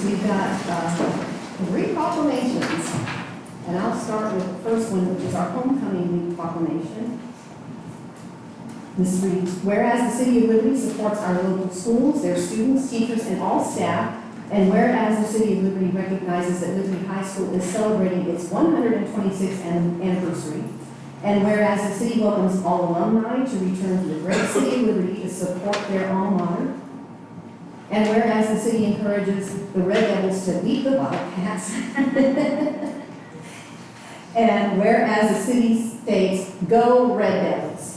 we've got 3 proclamations. And I'll start with the first one, which is our Homecoming Week proclamation. This reads, whereas the City of Liberty supports our local schools, their students, teachers, and all staff, and whereas the City of Liberty recognizes that Liberty High School is celebrating its 126th anniversary, and whereas the city welcomes all alumni to return to the great City of Liberty to support their alma mater, and whereas the city encourages the Red Devils to beat the Wildcats, and whereas the city states, go Red Devils.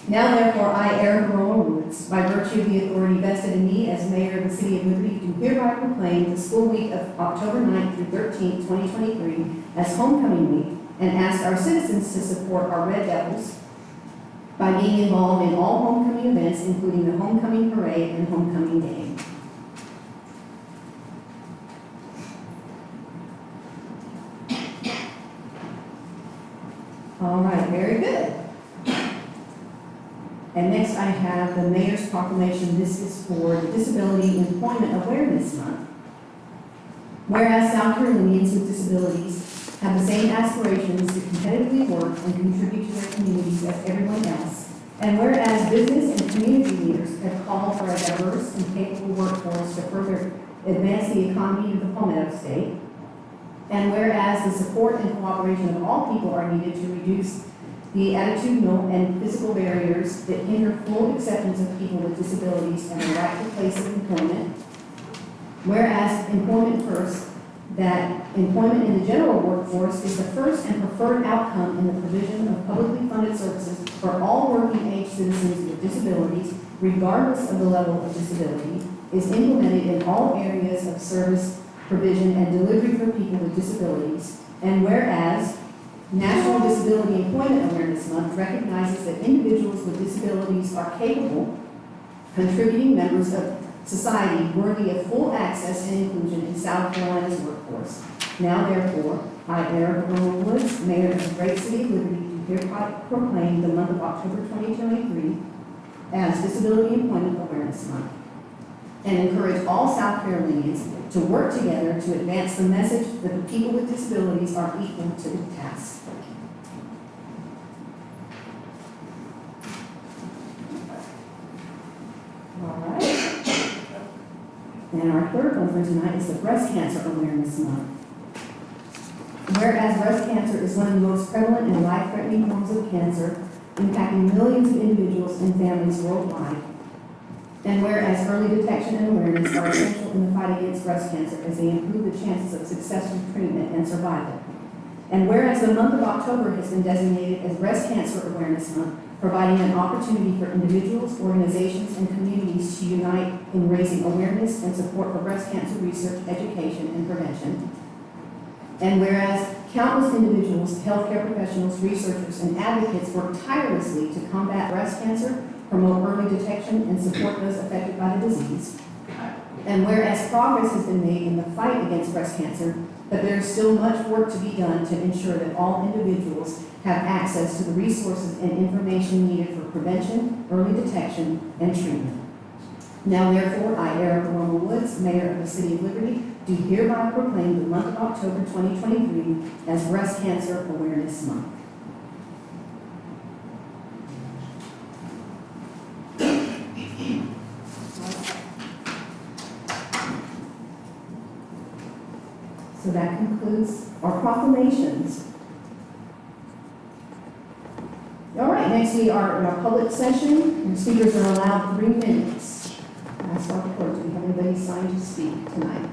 Now therefore, I, Eric Romo, by virtue of the authority vested in me as mayor of the City of Liberty, do hereby proclaim the school week of October 9th through 13th, 2023 as Homecoming Week, and ask our citizens to support our Red Devils by being involved in all homecoming events, including the Homecoming Parade and Homecoming Game. All right, very good. And next I have the Mayor's Proclamation. This is for Disability Employment Awareness Month. Whereas South Carolinians with disabilities have the same aspirations to competitively work and contribute to their communities as everyone else, and whereas business and community leaders have called for a diverse and capable workforce to further advance the economy of the Palmetto State, and whereas the support and cooperation of all people are needed to reduce the attitudinal and physical barriers that hinder full acceptance of people with disabilities and the right to place of employment. Whereas employment first, that employment in the general workforce is the first and preferred outcome in the provision of publicly funded services for all working age citizens with disabilities, regardless of the level of disability, is implemented in all areas of service, provision, and delivery for people with disabilities. And whereas National Disability Employment Awareness Month recognizes that individuals with disabilities are capable, contributing members of society worthy of full access and inclusion in South Carolina's workforce. Now, therefore, I, Eric Romo, Mayor of the great City of Liberty, do hereby proclaim the month of October 2023 as Disability Employment Awareness Month, and encourage all South Carolinians to work together to advance the message that the people with disabilities are equal to the task. All right. And our third one for tonight is the Breast Cancer Awareness Month. Whereas breast cancer is one of the most prevalent and life-threatening forms of cancer, impacting millions of individuals and families worldwide, and whereas early detection and awareness are essential in the fight against breast cancer as they improve the chances of successful treatment and survival. And whereas the month of October has been designated as Breast Cancer Awareness Month, providing an opportunity for individuals, organizations, and communities to unite in raising awareness and support for breast cancer research, education, and prevention. And whereas countless individuals, healthcare professionals, researchers, and advocates work tirelessly to combat breast cancer, promote early detection, and support those affected by the disease. And whereas progress has been made in the fight against breast cancer, but there is still much work to be done to ensure that all individuals have access to the resources and information needed for prevention, early detection, and treatment. Now, therefore, I, Eric Romo Woods, Mayor of the City of Liberty, do hereby proclaim the month of October 2023 as Breast Cancer Awareness Month. So that concludes our proclamations. All right, next we are in our public session, and speakers are allowed 3 minutes. I ask our clerk, do we have anybody signed to speak tonight?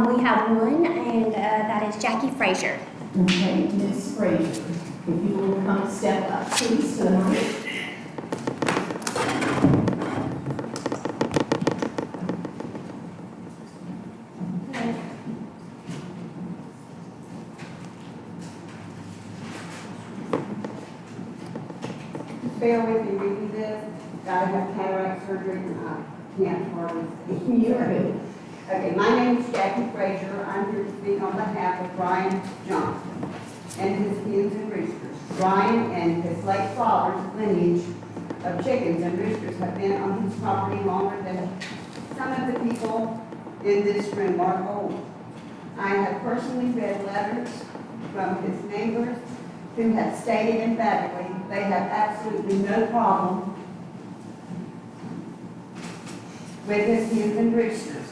We have one, and that is Jackie Frazier. Okay, Ms. Frazier, if you will come step up, please, to the mic. Bear with me reading this. I have cataract surgery and I can't hardly speak. You're good. Okay, my name is Jackie Frazier. I'm here to speak on behalf of Brian Johnson and his hens and roosters. Brian and his late father's lineage of chickens and roosters have been on his property longer than some of the people in this room are old. I have personally read letters from his neighbors who have stated emphatically they have absolutely no problem with his hens and roosters.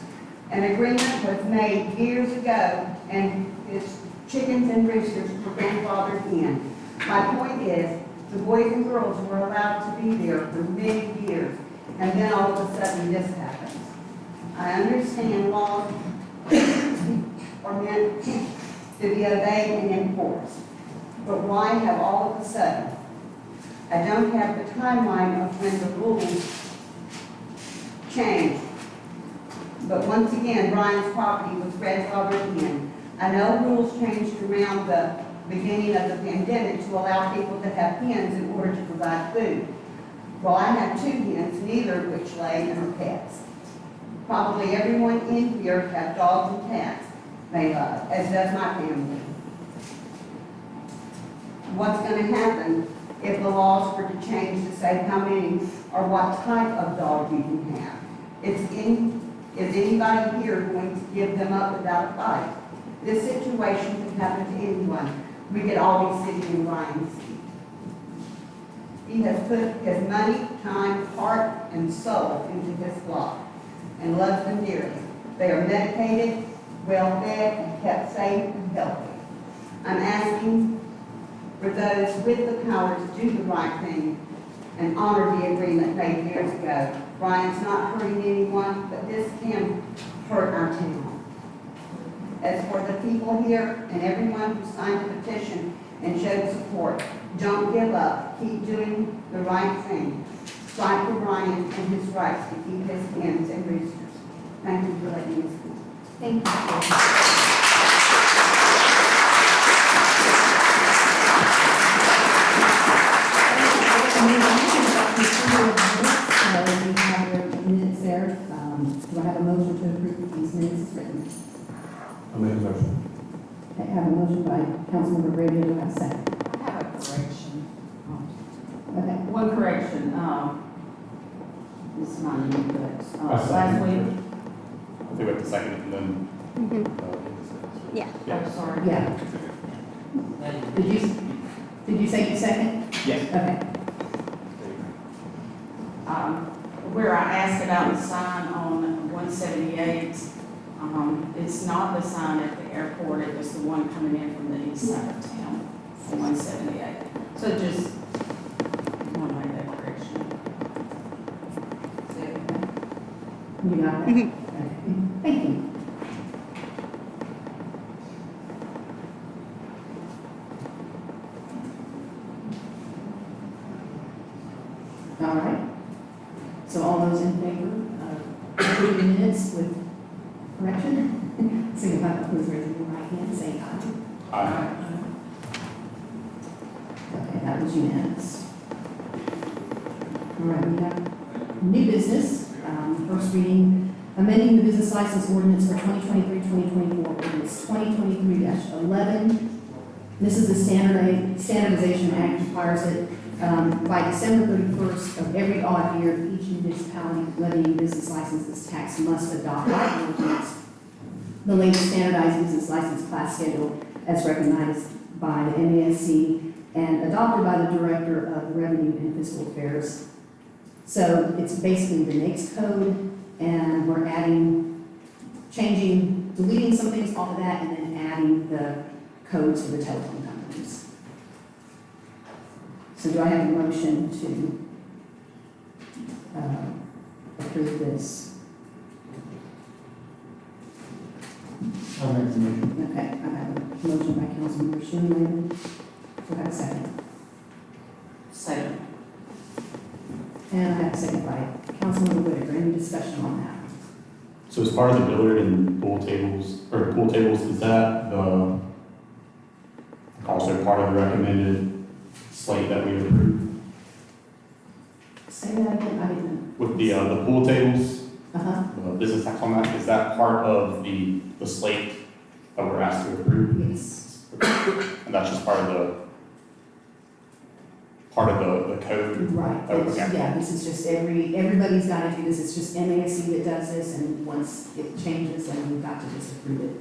An agreement was made years ago, and his chickens and roosters were grandfathered in. My point is, the boys and girls were allowed to be there for many years, and then all of a sudden this happens. I understand laws are meant to be obeyed and enforced, but why have all of a sudden? I don't have the timeline of when the rules changed. But once again, Brian's property was grandfathered in. I know rules changed around the beginning of the pandemic to allow people to have hens in order to provide food. Well, I have 2 hens, neither of which lay and are pets. Probably everyone in here have dogs and cats they love, as does my family. What's going to happen if the laws were to change to say how many or what type of dog you can have? Is anybody here going to give them up without a fight? This situation can happen to anyone. We could all be sitting in Ryan's seat. He has put his money, time, heart, and soul into his flock and loves them dearly. They are medicated, well-fed, and kept safe and healthy. I'm asking for those with the power to do the right thing and honor the agreement made years ago. Brian's not hurting anyone, but this can hurt our town. As for the people here and everyone who signed the petition and showed support, don't give up. Keep doing the right thing. Fight for Brian and his rights to keep his hens and roosters. Thank you for letting me speak. Thank you. We have your minutes there. Do I have a motion to approve these minutes as written? I'll make a motion. I have a motion by Councilmember Brady. Do I have a second? I have a correction. Okay. One correction, this is not new, but, I second. last week, I think we have to second it and then. Yeah. I'm sorry. Yeah. Did you say you second? Yes. Okay. Where I asked about the sign on 178, it's not the sign at the airport, it was the one coming in from the east side of town, on 178. So just want to make that correction. You got that? Okay. Thank you. All right. So all those in favor of approving minutes with correction, signify by please raising your right hand, say aye. Aye. Okay, that was unanimous. All right, we have new business. First reading, amending the business license ordinance for 2023-2024, ordinance 2023-11. This is the Standardization Act requires that by December 31st of every odd year, each municipality levying business licenses tax must adopt by ordinance the latest standardized business license class schedule as recognized by the MASC and adopted by the Director of Revenue and Fiscal Affairs. So it's basically the NAICS code, and we're deleting some things off of that, and then adding the codes for the telephone companies. So do I have a motion to approve this? I'll make the motion. Okay, I have a motion by Councilmember Schumann. Do I have a second? Second. And I have a second by Councilmember Whitaker. Any discussion on that? So as part of the billiard and pool tables, is that the, also part of the recommended slate that we approved? Say that again, I didn't. With the pool tables, Uh-huh, the business tax on that, is that part of the slate that we're asked to approve? yes. And that's just part of the part of the code? Right, Oh, it's, okay. yeah, this is just everybody's gotta do this, it's just MASC that does this, and once it changes, then we've got to just approve it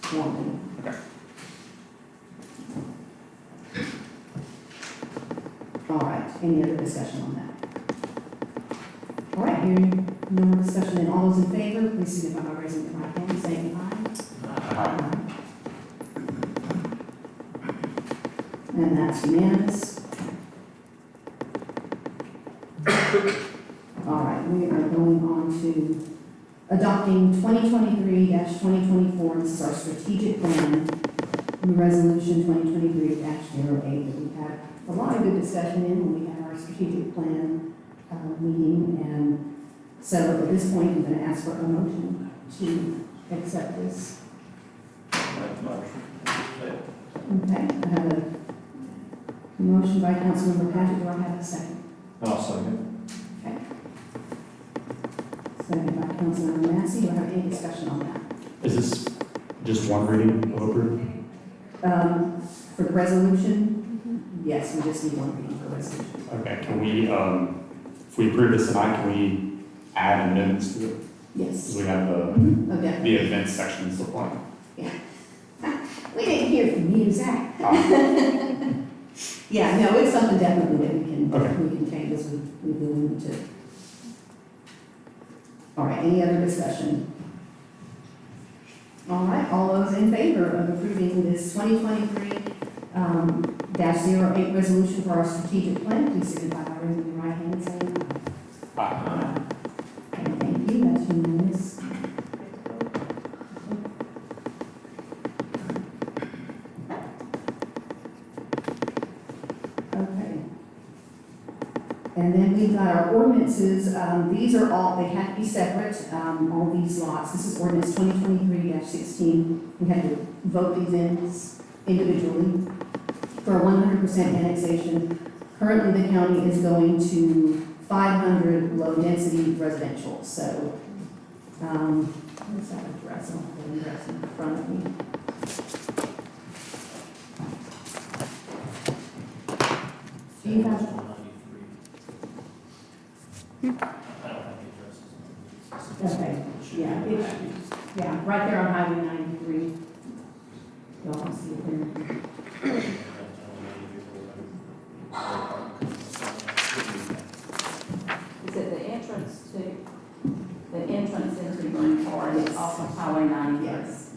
formally. Okay. All right, any other discussion on that? All right, hearing no more discussion, then all those in favor, please signify by raising your right hand, saying aye. And that's unanimous. All right, we are going on to adopting 2023-2024, this is our strategic plan, and resolution 2023-08 that we've had a lot of good discussion in when we had our strategic plan meeting, and so at this point, I'm going to ask for a motion to accept this. Okay, I have a motion by Councilmember Patrick, do I have a second? I'll second. Okay. Second by Councilmember Massey, do I have any discussion on that? Is this just one reading of approval? For the resolution, yes, we just need one reading for resolution. Okay, can we, if we approve this tonight, can we add amendments to it? Yes. Because we have Okay. the events section still playing. We didn't hear from you, Zach. Ah, Yeah, no, it's something definitely that Okay. we can change as we go into. All right, any other discussion? All right, all those in favor of approving this 2023-08 resolution for our strategic plan, please signify by raising your right hand and saying aye. Aye. Okay, thank you, that's unanimous. Okay. And then we've got our ordinances, these are all, they have to be separate, all these lots. This is ordinance 2023-16. We had to vote these in individually for 100% annexation. Currently, the county is going to 500 low-density residential, so, what's that address? I don't have the address in front of me. Do you have? Okay, yeah, yeah, right there on Highway 93. Y'all can see it there. Is it the entrance into Green Forest, off of Highway 93? Yes.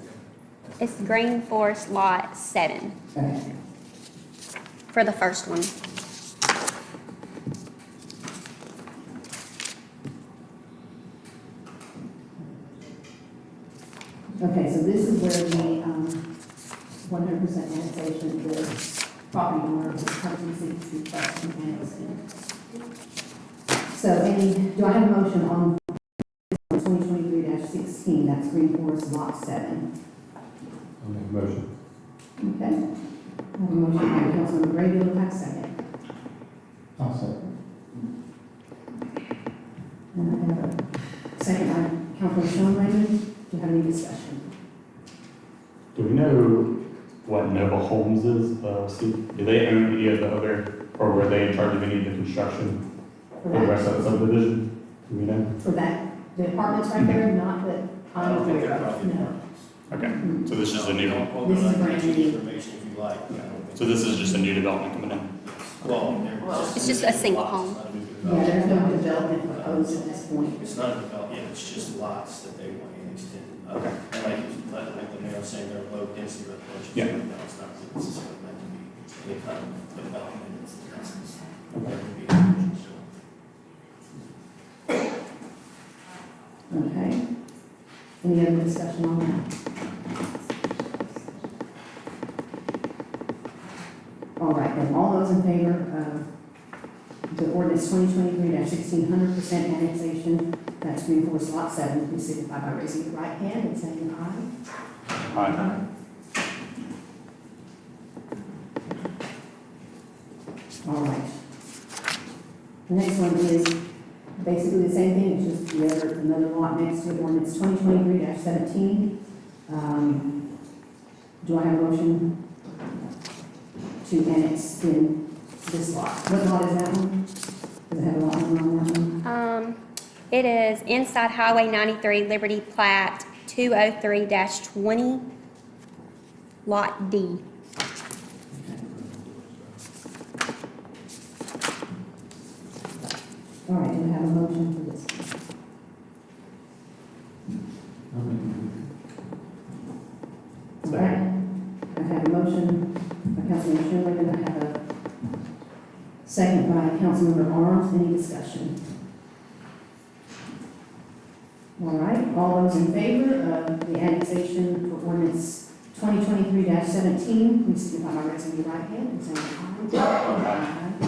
It's Green Forest Lot 7 Okay. for the first one. Okay, so this is where the 100% annexation, the property owner of the country seeks to trust and annex in. So do I have a motion on 2023-16, that's Green Forest Lot 7? I'll make a motion. Okay. I have a motion by Councilmember Gray, do I have a second? I'll second. And I have a second by Councilmember Sean Raymond. Do you have any discussion? Do we know what Nova Homes is, Steve? Do they own any of the other, or were they in charge of any of the construction For for the rest of the subdivision? Do we know? For that, the apartments right there, not that I I'm don't think aware they're of, probably no. apartments. Okay, so this is just a new, This is a brand new. Information if you like. so this is just a new development coming in? Well, It's just a single home. Yeah, there's no development proposed at this point. It's not a development, yeah, it's just lots that they want annexed in. Okay. And like the mayor was saying, they're low density residential. Yeah. No, it's not necessarily meant to be any kind of development. It's meant to be residential. Okay. Any other discussion on that? All right, then, all those in favor of the ordinance 2023-16, 100% annexation, that's Green Forest Lot 7, please signify by raising your right hand and saying aye. Aye. All right. The next one is basically the same thing, it's just the other, another lot next to it, ordinance 2023-17. Do I have a motion to annex in this lot. What lot is that one? Does it have a lot number on that one? It is inside Highway 93, Liberty Plat 203-20, Lot D. All right, do we have a motion for this? All right, I have a motion by Councilmember Schuler, and I have a second by Councilmember Arms. Any discussion? All right, all those in favor of the annexation for ordinance 2023-17, please signify by raising your right hand and saying aye. Aye.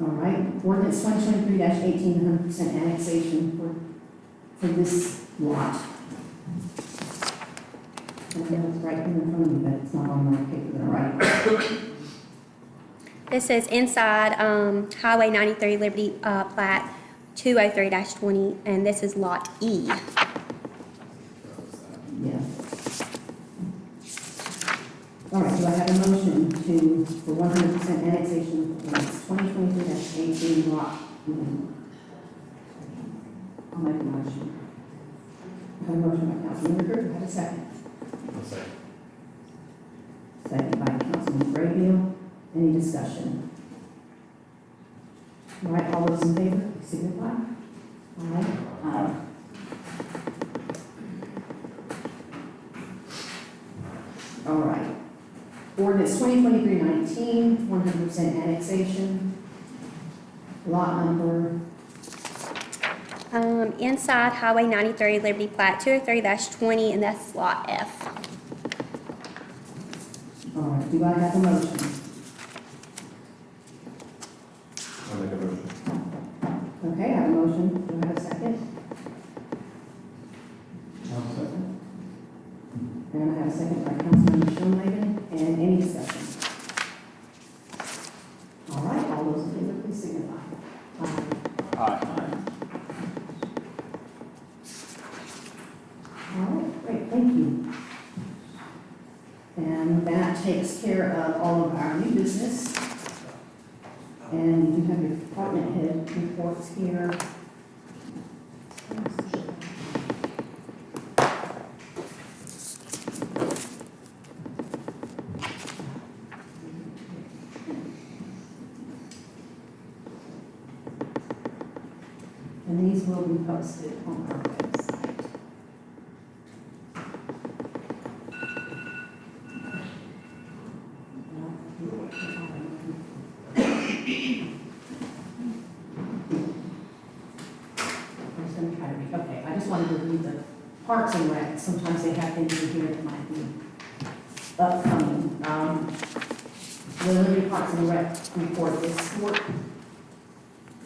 All right, ordinance 2023-18, 100% annexation for this lot. I know it's right here in front of me, but it's not on my paper that I write. This is inside Highway 93, Liberty Plat 203-20, and this is Lot E. Yeah. All right, do I have a motion for 100% annexation for ordinance 2023-18 lot E? I'll make a motion. I have a motion by Councilmember Kirk, do I have a second? Second by Councilman Brayfield. Any discussion? All right, all those in favor, signify. All right. All right. Ordinance 2023-19, 100% annexation. Lot number, Inside Highway 93, Liberty Plat 203-20, and that's Lot F. all right, do I have a motion? I'll make a motion. Okay, I have a motion, do I have a second? I'll second. And I have a second by Councilmember Schoenhaven, and any discussion? All right, all those in favor, please signify. Aye. All right, great, thank you. And that takes care of all of our new business. And you have your department head reports here. And these will be posted on our website. I'm just gonna try to read, okay, I just wanted to read the Parks and Rec, sometimes they have things in here that might be upcoming. The Liberty Parks and Rec report is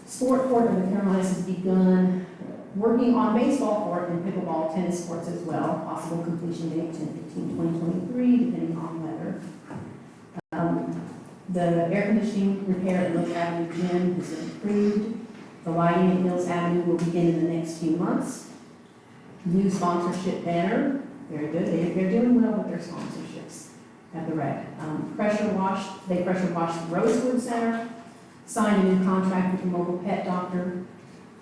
sport court of the Carolinas has begun working on baseball court and pickleball tennis courts as well. Possible completion date 10/15/2023, depending on weather. The air conditioning repair at Mills Avenue Gym has been approved. The lighting at Mills Avenue will begin in the next few months. New sponsorship banner, very good. They're doing well with their sponsorships at the rec. They pressure washed the Rosewood Center, signed a new contract with the mobile pet doctor.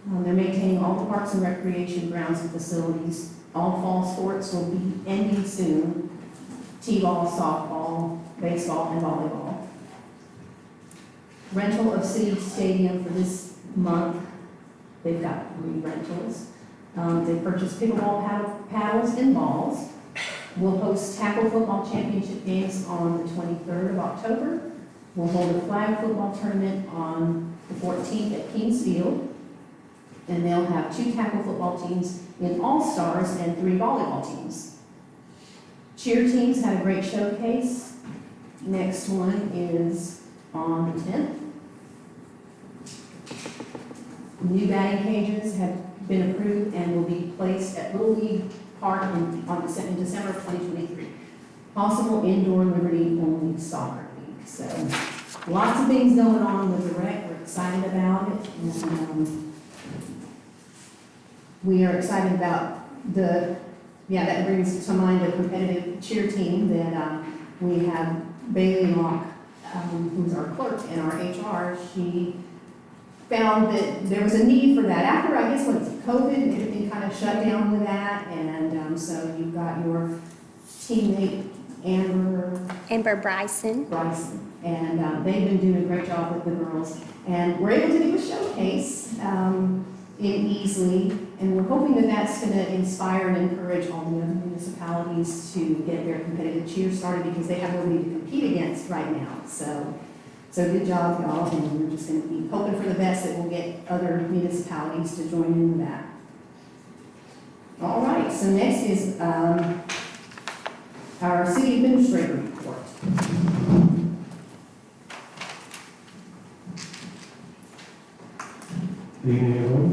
They're maintaining all the parks and recreation grounds and facilities. All fall sports will be ending soon. T-ball, softball, baseball, and volleyball. Rental of City Stadium for this month. They've got 3 rentals. They purchased pickleball paddles and balls. We'll host tackle football championship games on the 23rd of October. We'll hold a flag football tournament on the 14th at Kings Field. And they'll have 2 tackle football teams in All-Stars and 3 volleyball teams. Cheer teams had a great showcase. Next one is on the 10th. New batting cages have been approved and will be placed at Little League Park in December of 2023. Possible indoor Liberty only soccer league. So lots of things going on with the rec. We're excited about it. And, we are excited about that brings to mind a competitive cheer team that We have Bailey Locke, who's our clerk and our HR. She found that there was a need for that. After, I guess, when COVID, everything kind of shut down with that. And so you've got your teammate, Amber Bryson. Bryson. And they've been doing a great job with the girls. And we're able to do a showcase in Easley. And we're hoping that that's going to inspire and encourage all the other municipalities to get their competitive cheer started because they have nobody to compete against right now. So good job, y'all. And we're just going to be hoping for the best that we'll get other municipalities to join in with that. All right, so next is our city administrator report. Good evening, everyone.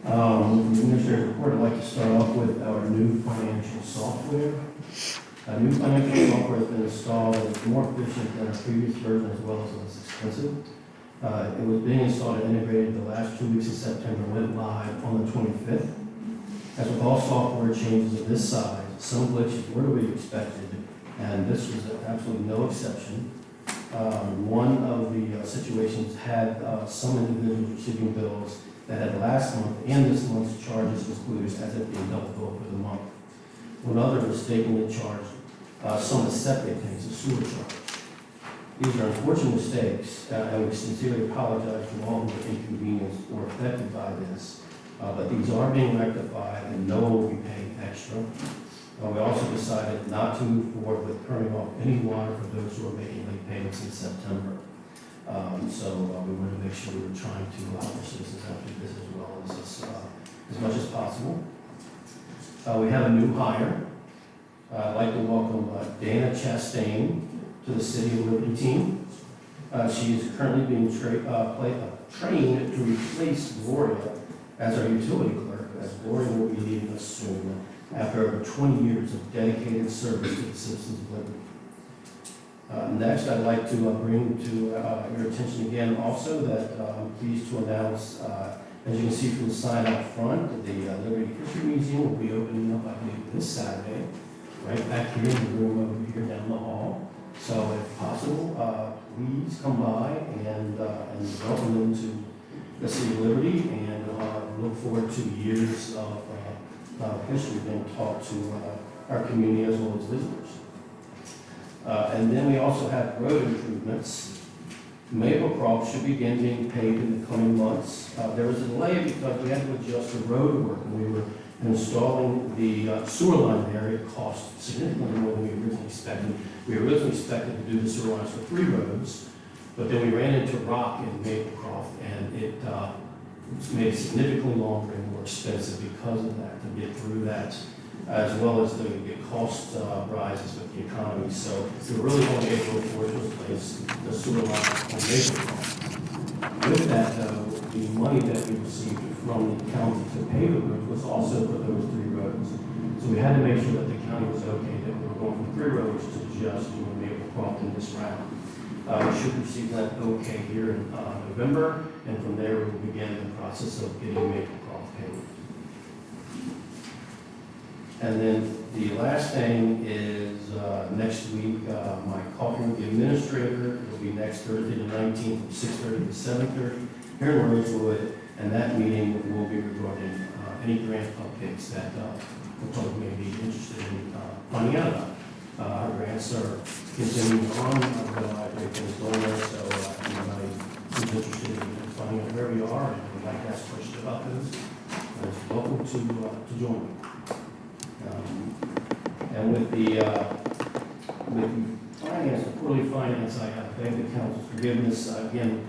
The Administrator's report, I'd like to start off with our new financial software. Our new financial software has been installed, and it's more efficient than our previous version as well as less expensive. It was being installed and integrated the last 2 weeks of September, went live on the 25th. As with all software changes of this size, some glitches were to be expected, and this was absolutely no exception. One of the situations had some individuals receiving bills that had last month and this month's charges included as if being double billed for the month. One other mistakenly charged some of the septic tanks, the sewer charge. These are unfortunate mistakes, and we sincerely apologize to all who were inconvenienced or affected by this. But these are being rectified, and no one will be paying extra. We also decided not to move forward with turning off any water for those who are making late payments in September. We wanted to make sure we were trying to allow our citizens out to do this as well as much as possible. We have a new hire. I'd like to welcome Dana Chastain to the City of Liberty team. She is currently being trained to replace Gloria as our utility clerk, as Gloria will be leaving us soon after over 20 years of dedicated service to the citizens of Liberty. Next, I'd like to bring to your attention again also that I'm pleased to announce, as you can see from the sign out front, the Liberty History Museum will be opening up, I believe, this Saturday, right back here in the room over here down the hall. So if possible, please come by and welcome them to the City of Liberty and look forward to years of history being taught to our community as well as visitors. And then we also have road improvements. Maplecroft should begin being paid in the coming months. There was a delay because we had to adjust the road work when we were installing the sewer line there. It cost significantly more than we originally expected. We originally expected to do the sewer lines for 3 roads, but then we ran into rock in Maplecroft, and it made it significantly longer and more expensive because of that, to get through that, as well as the cost rises with the economy. So we really only able to afford to replace the sewer line on Maplecroft. With that, though, the money that we received from the county to pay the roads was also for those 3 roads. So we had to make sure that the county was okay that we were going from 3 roads to just doing Maplecroft in this round. We should receive that okay here in November, and from there we will begin the process of getting Maplecroft paid. And then the last thing is next week, my coffee with the administrator will be next Thursday the 19th from 6:30 to 7:30 here in Rosewood, and that meeting will be regarding any grant updates that the public may be interested in finding out about. Our grants are continuing on, I've got everything's going there, so anybody who's interested in finding out where we are and would like to ask questions about those, is welcome to join me. And with the finance, the quarterly finance, I beg the council's forgiveness. Again,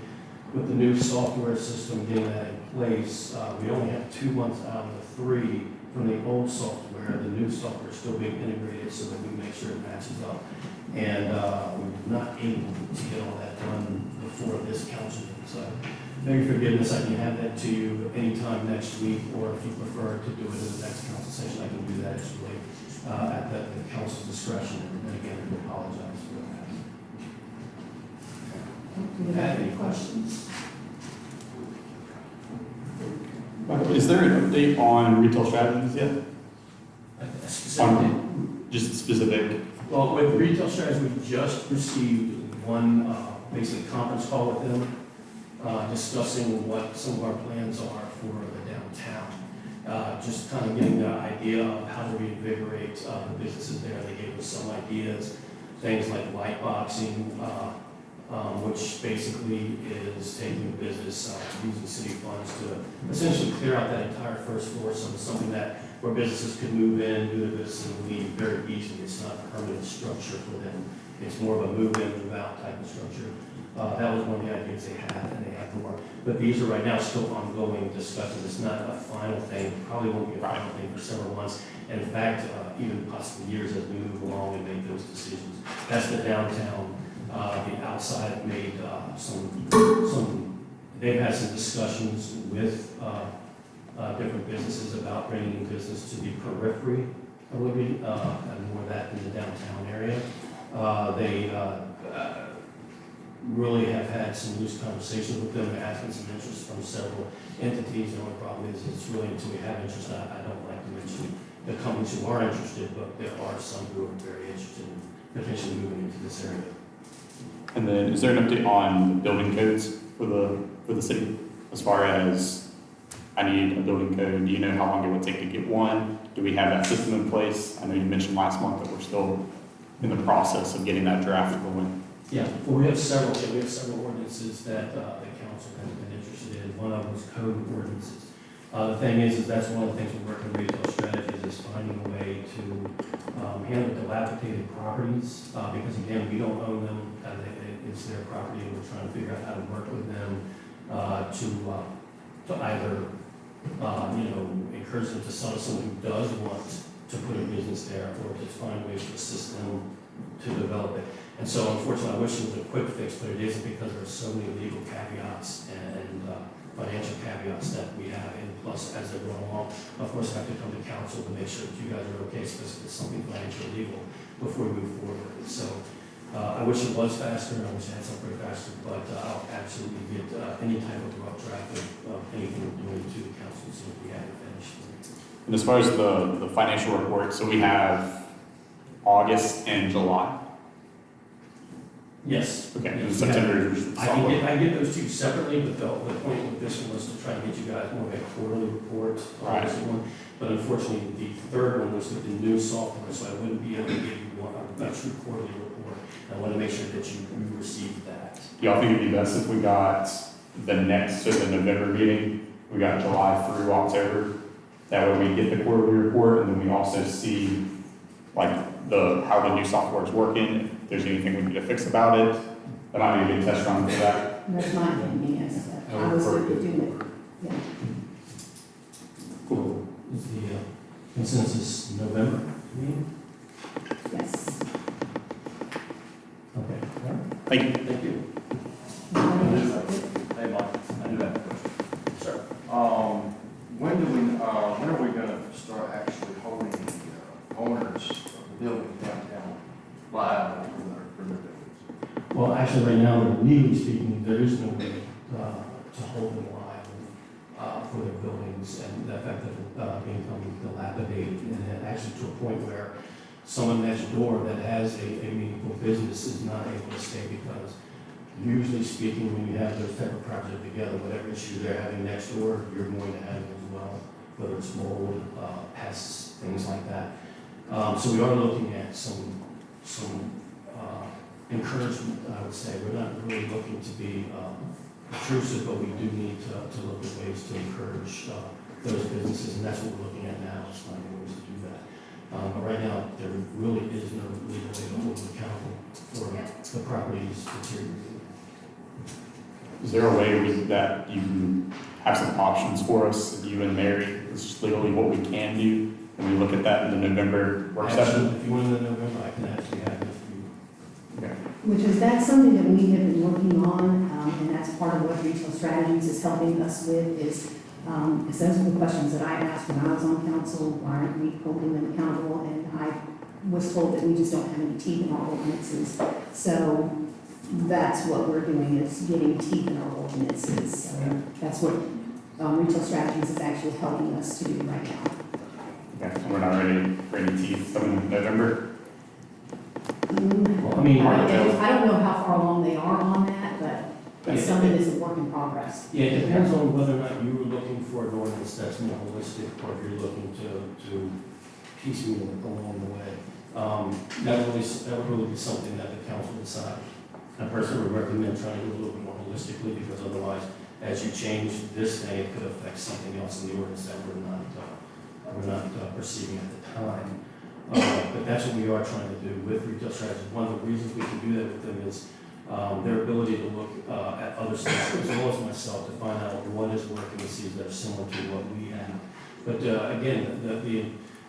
with the new software system, getting that in place, we only have 2 months out of the 3 from the old software. The new software is still being integrated so that we make sure it matches up. And we were not able to get all that done before this council meeting. So beg your forgiveness. I can have that to you anytime next week, or if you prefer to do it in the next council session, I can do that. It's really at the council's discretion. And again, I do apologize for that. Do you have any questions? Michael, is there an update on retail strategies yet? Specifically, Just specific Well, with retail strategy, we just received one, basic conference call with them, discussing what some of our plans are for the downtown. Just kind of getting the idea of how to reinvigorate, the businesses there. They gave us some ideas, things like light boxing, which basically is taking the business, using city funds to essentially clear out that entire first floor, so it's something that where businesses could move in, do their business, and leave very easily. It's not a permanent structure for them. It's more of a move in, move out type of structure. That was one of the ideas they had, and they have more. But these are right now still ongoing discussions. It's not a final thing. Probably won't be a final thing for several months. And in fact, even possibly years as we move along and make those decisions. That's the downtown. The outside made they've had some discussions with different businesses about bringing business to the periphery of Liberty, and more of that in the downtown area. They really have had some loose conversations with them, asking some interest from several entities. The only problem is it's really until we have interest, I don't like to mention the companies who are interested, but there are some who are very interested in potentially moving into this area. And then, is there an update on the building codes for the city? As far as, I need a building code, do you know how long it would take to get one? Do we have that system in place? I know you mentioned last month that we're still in the process of getting that draft going. Yeah, well, we have several ordinances that the council has been interested in. One of them is code ordinances. The thing is that's one of the things we're working with retail strategies is finding a way to handle dilapidated properties, because again, we don't own them, it's their property, and we're trying to figure out how to work with them to either encourage them to sell to someone who does want to put a business there, or to find ways to assist them to develop it. And so unfortunately, I wish it was a quick fix, but it isn't, because there are so many legal caveats and financial caveats that we have. And plus, as they go along, of course, I have to come to council to make sure that you guys are okay, especially if it's something financial or legal, before we move forward with it. So I wish it was faster, and I wish I had something faster, but I'll absolutely get any type of rough draft of anything we're doing to the council as soon as we have it finished. And as far as the financial report, so we have August and July. Yes. Okay, and Yes. September is I can get those two separately, but the point with this one was to try and get you guys more of a quarterly report on this one. But unfortunately, the third one was with the new software, so I wouldn't be able to give you a true quarterly report. I want to make sure that you received that. Y'all think it'd be best if we got the November meeting, we got July through October? That way we get the quarterly report, and then we also see how the new software is working, if there's anything we need to fix about it. That might be a good test run for that. That's my opinion, yes. I was going to do it, yeah. Cool. Is the consensus November meeting? Yes. Okay. All right. Thank you. Thank you. Hey, Mike, I do have a question. Sir. When are we gonna start actually holding the owners of the buildings downtown liable for their buildings? Well, actually, right now, legally speaking, there is no way to hold them liable for their buildings and the fact that they're becoming dilapidated, and then actually to a point where someone next door that has a meaningful business is not able to stay, because usually speaking, when you have those type of projects together, whatever issue they're having next door, you're going to have it as well, whether it's mold, pests, things like that. So we are looking at some encouragement, I would say. We're not really looking to be intrusive, but we do need to look at ways to encourage those businesses, and that's what we're looking at now, is finding ways to do that. But right now, there really is no legal way to hold them accountable for the properties deteriorating. Is there a way that you can have some options for us, you and Mary? It's just legally what we can do, and we look at that in the November work session? If you want in November, I can actually have it for you. Okay. That's something that we have been working on, and that's part of what Retail Strategies is helping us with, is those are the questions that I asked when I was on council. Why aren't we holding them accountable? And I was told that we just don't have any teeth in our ordinances. So that's what we're doing, is getting teeth in our ordinances. So that's what Retail Strategies is actually helping us to do right now. Okay, and we're not ready for any teeth coming in November? Well, I mean, I don't know how far along they are on that, but it's something that's a work in progress. yeah, it depends on whether or not you were looking for an ordinance that's more holistic, or if you're looking to piecemeal it along the way. That would really be something that the council decide. I personally would recommend trying to do it a little bit more holistically, because otherwise, as you change this thing, it could affect something else in the ordinance that we're not perceiving at the time. But that's what we are trying to do with retail strategies. One of the reasons we can do that with them is their ability to look at other states, as well as myself, to find out what is working in cities that are similar to what we have. But again,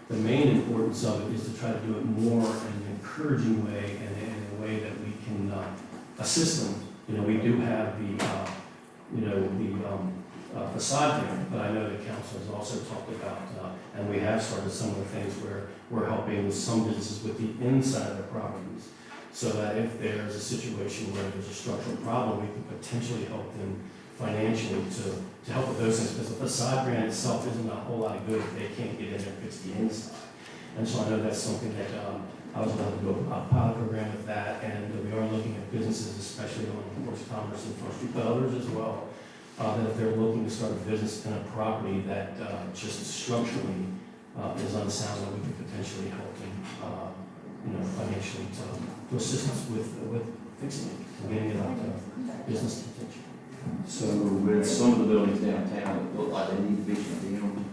the main importance of it is to try to do it more in an encouraging way, and in a way that we can assist them. You know, we do have the facade there, but I know the council has also talked about, and we have started some of the things where we're helping some businesses with the inside of their properties, so that if there's a situation where there's a structural problem, we can potentially help them financially to help with those things, because the facade grant itself isn't a whole lot of good if they can't get in there and fix the inside. And so I know that's something that I was about to do a pilot program with that, and we are looking at businesses, especially on, of course, Commerce and First Street, but others as well, that if they're looking to start a business in a property that just structurally is unsound, that we could potentially help them, financially to assist us with fixing it, and getting it out to business potential. So with some of the buildings downtown that look like they need to be condemned,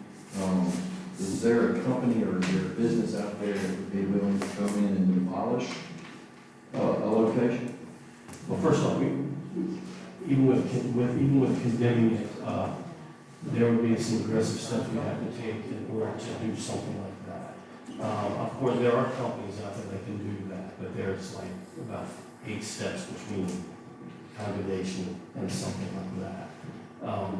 is there a company or is there a business out there that would be willing to come in and demolish a location? Well, first off, even with condemning it, there would be some aggressive steps we have to take in order to do something like that. Of course, there are companies out there that can do that, but there's like about 8 steps between condemnation and something like that.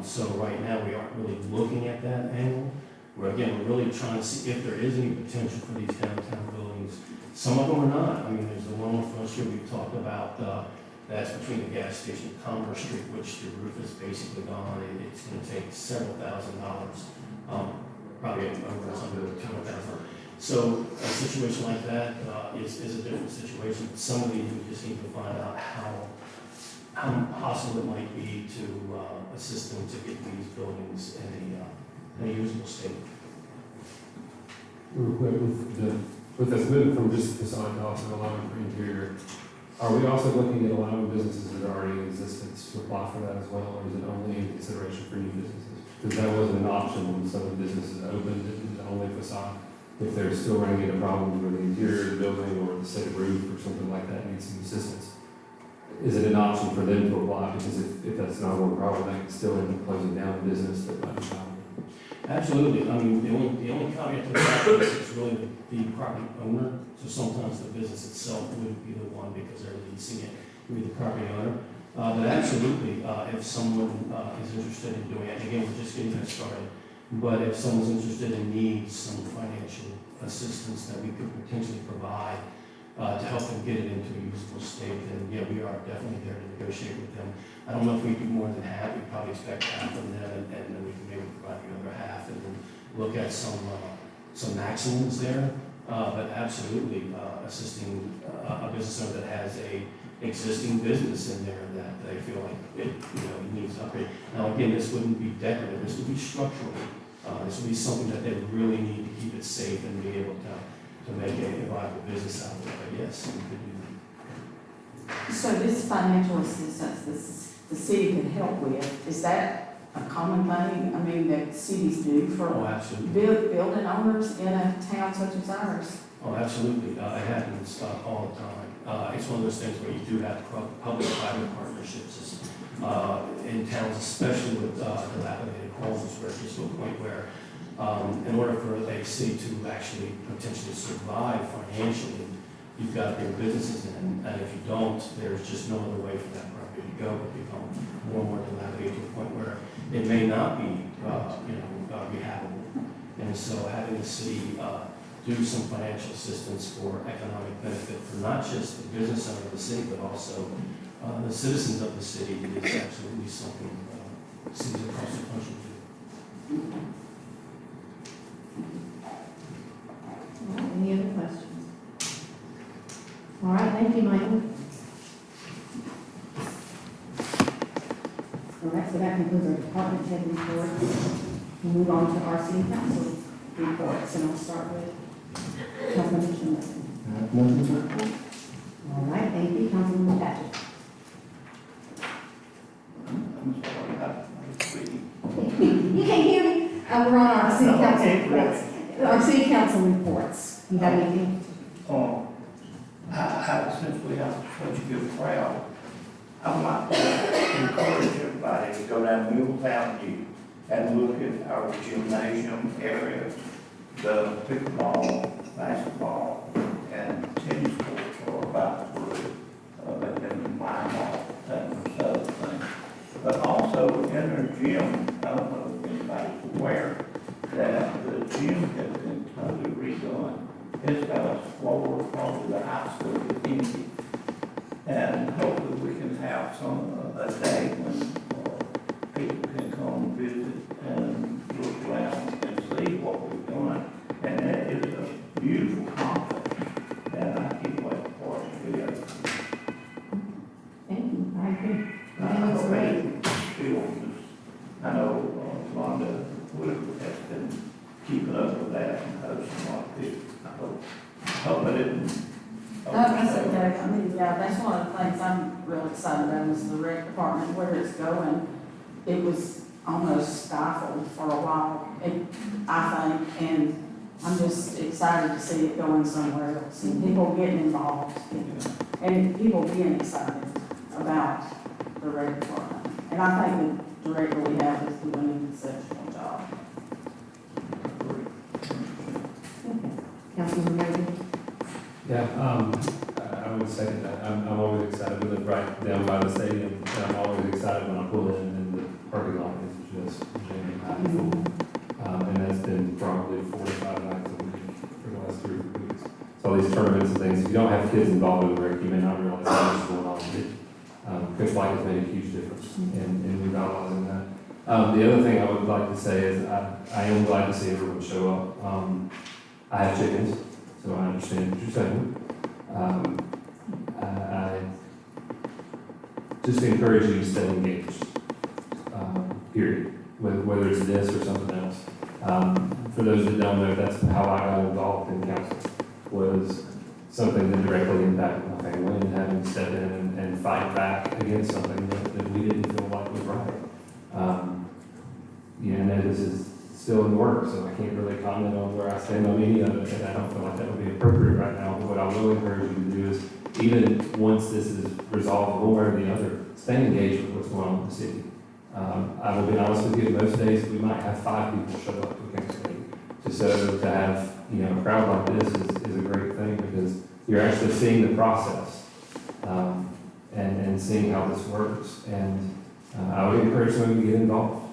So right now, we aren't really looking at that angle. We're really trying to see if there is any potential for these downtown buildings. Some of them are not. I mean, there's the one on Front Street we talked about, that's between the gas station and Commerce Street, which the roof is basically gone, and it's gonna take several $1,000s, probably over $200,000. So a situation like that is a different situation. Some of these, we just need to find out how possible it might be to assist them to get these buildings in a usable state. Real quick, with us moving from just facade to also allowing for interior, are we also looking at allowing businesses that are already in existence to apply for that as well, or is it only in consideration for new businesses? Because that wasn't an option when some of the businesses opened, it was only facade. If they're still running into problems with the interior of the building or the set roof or something like that needs some assistance, is it an option for them to apply? Because if that's not a problem, they can still end up closing down the business that might be viable. Absolutely. I mean, the only caveat to that is really the property owner. So sometimes the business itself wouldn't be the one because they're leasing it with the property owner. But absolutely, if someone is interested in doing it, again, we're just getting that started. But if someone's interested and needs some financial assistance that we could potentially provide to help them get it into a usable state, then yeah, we are definitely there to negotiate with them. I don't know if we do more than half. We probably expect half from them, and then we can maybe provide the other half, and then look at some maximums there. But absolutely, assisting a business owner that has a existing business in there that they feel like it needs upgrade. Now again, this wouldn't be decorative. This would be structural. This would be something that they really need to keep it safe and be able to make a viable business out of it. But yes, we could do that. So this financial assistance the city can help with, is that a common thing? I mean, that cities do for Oh, absolutely. building owners in a town such as ours? Oh, absolutely. It happens all the time. It's one of those things where you do have public-private partnerships in towns, especially with dilapidated homes, where it gets to a point where in order for a city to actually potentially survive financially, you've got to bring businesses in, and if you don't, there's just no other way for that property to go, but become more and more dilapidated to a point where it may not be, rehabable. And so having the city do some financial assistance for economic benefit for not just the business owner of the city, but also the citizens of the city is absolutely something cities across the country do. Any other questions? All right, thank you, Michael. All right, so that concludes our department head reports. We'll move on to our city council reports, and I'll start with Councilman Schindler. Nothing to report. All right, thank you, Councilman Patrick. I'm sorry, I reading. You can't hear me? We're on our city council reports. Our city council reports. You got anything? Since we have such a good crowd, I would like to encourage everybody to go down Mills Avenue and look at our gymnasium area, the pickleball, basketball, and tennis courts are about through. They can line off and other things. But also in our gym, I don't know if anybody's aware that the gym has been totally redone. It's got a floor probably the high school is empty. And hopefully we can have a day when people can come visit and look around and see what we've done. And it is a beautiful complex, and I can't wait for it to be open. Thank you, I agree. I That looks hope great. it feels, I know Rhonda Wood has been keeping up with that and hosting a lot of people. I hope it didn't. That's okay. I mean, yeah, that's one of the things I'm real excited about is the rec department, where it's going. It was almost stifled for a while, I think, and I'm just excited to see it going somewhere else and people getting involved and people being excited about the rec department. And I think the director we have is doing an exceptional job. Councilman Reagan. Yeah, I would second that. I'm always excited. We live right down by the stadium, and I'm always excited when I pull in and the parking lot is just jammed packed full. And that's been probably 4 to 5 nights a week for the last 3 weeks. So all these tournaments and things, if you don't have kids involved in the rec, you may not realize how much is going on with it. Coach White has made a huge difference in revitalizing that. The other thing I would like to say is I am glad to see everyone show up. I have chickens, so I understand what you're saying. I just encourage you to stay engaged, period, whether it's this or something else. For those that don't know, that's how I got involved in council, was something that directly impacted my family and having to step in and fight back against something that we didn't feel like was right. I know this is still in the works, so I can't really comment on where I stand on any of it, and I don't feel like that would be appropriate right now. But what I will encourage you to do is, even once this is resolved one way or the other, stay engaged with what's going on in the city. I will be honest with you, most days we might have 5 people show up to a council meeting. So to have, a crowd like this is a great thing, because you're actually seeing the process, and seeing how this works. And I would encourage them to get involved.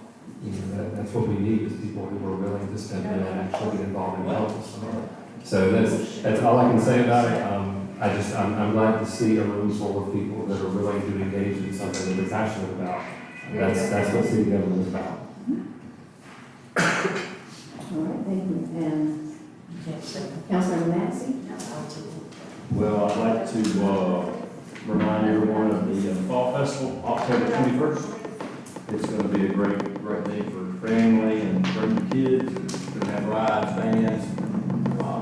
That's what we need, is people who are willing to step in and actually get involved and help us. So that's all I can say about it. I'm glad to see a room full of people that are willing to engage in something that they're passionate about. That's what city government is about. All right, thank you. And Councilman Massey? Well, I'd like to remind everyone of the Fall Festival, October 21st. It's going to be a great day for family and bring kids. We're going to have rides, bands.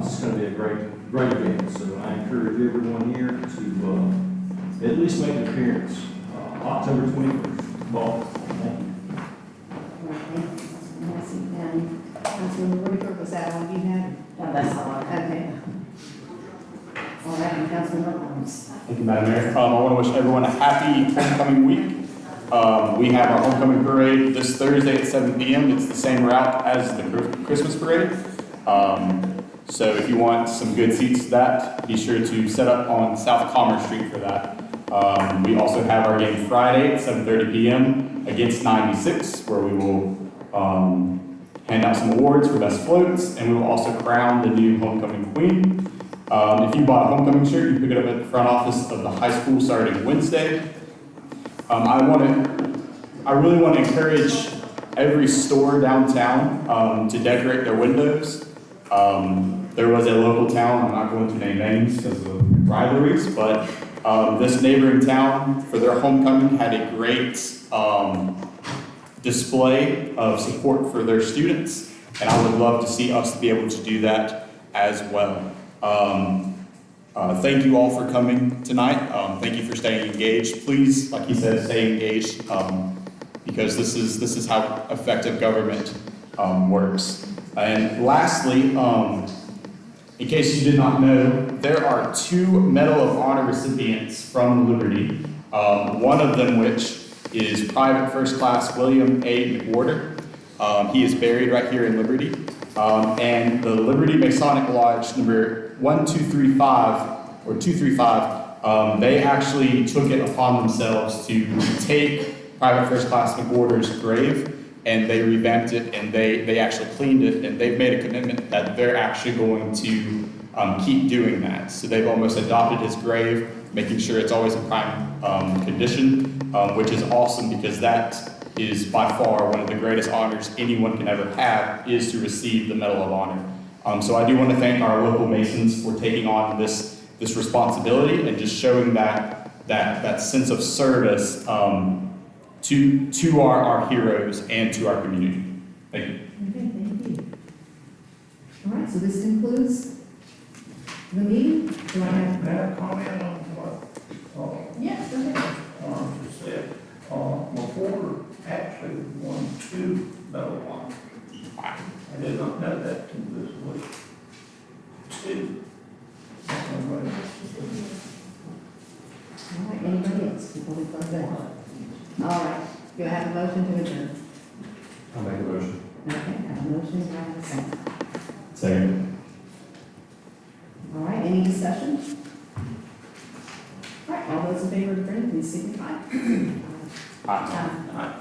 It's going to be a great event. So I encourage everyone here to at least make an appearance. October 21st, Fall. Thank you. All right, thank you, Councilman Massey. And Councilman Rutherford, was that all you had? Yeah, that's all I have. Okay. All right, and Councilman Burns. Thank you, Madam Mayor. I want to wish everyone a happy homecoming week. We have our homecoming parade this Thursday at 7 p.m. It's the same route as the Christmas parade. So if you want some good seats to that, be sure to set up on South Commerce Street for that. We also have our game Friday at 7:30 p.m. against 96, where we will hand out some awards for best floats, and we will also crown the new homecoming queen. If you bought a homecoming shirt, you can pick it up at the front office of the high school starting Wednesday. I really want to encourage every store downtown to decorate their windows. There was a local town, I'm not going to name names because of rivalries, but this neighboring town, for their homecoming, had a great display of support for their students, and I would love to see us be able to do that as well. Thank you all for coming tonight. Thank you for staying engaged. Please, like he said, stay engaged, because this is how effective government works. And lastly, in case you did not know, there are 2 Medal of Honor recipients from Liberty. One of them which is Private First Class William A. McWhorter. He is buried right here in Liberty. And the Liberty Masonic Lodge number 235, they actually took it upon themselves to take Private First Class McWhorter's grave, and they revamped it, and they actually cleaned it, and they've made a commitment that they're actually going to keep doing that. So they've almost adopted his grave, making sure it's always in prime condition, which is awesome, because that is by far one of the greatest honors anyone can ever have, is to receive the Medal of Honor. So I do want to thank our local Masons for taking on this responsibility and just showing that sense of service to our heroes and to our community. Thank you. Okay, thank you. All right, so this concludes the meeting. Do I have? May I comment on what, Yes, go ahead. just said? Before actually won 2 Medal of Honor. I did not know that till this week. 2. All right, anybody else before we close that? All right, do I have a motion to adjourn? I'll make a motion. Okay, I have a motion, do I have a second? Second. All right, any discussion? All right, all those in favor of adjourning, please signify. Aye. Aye.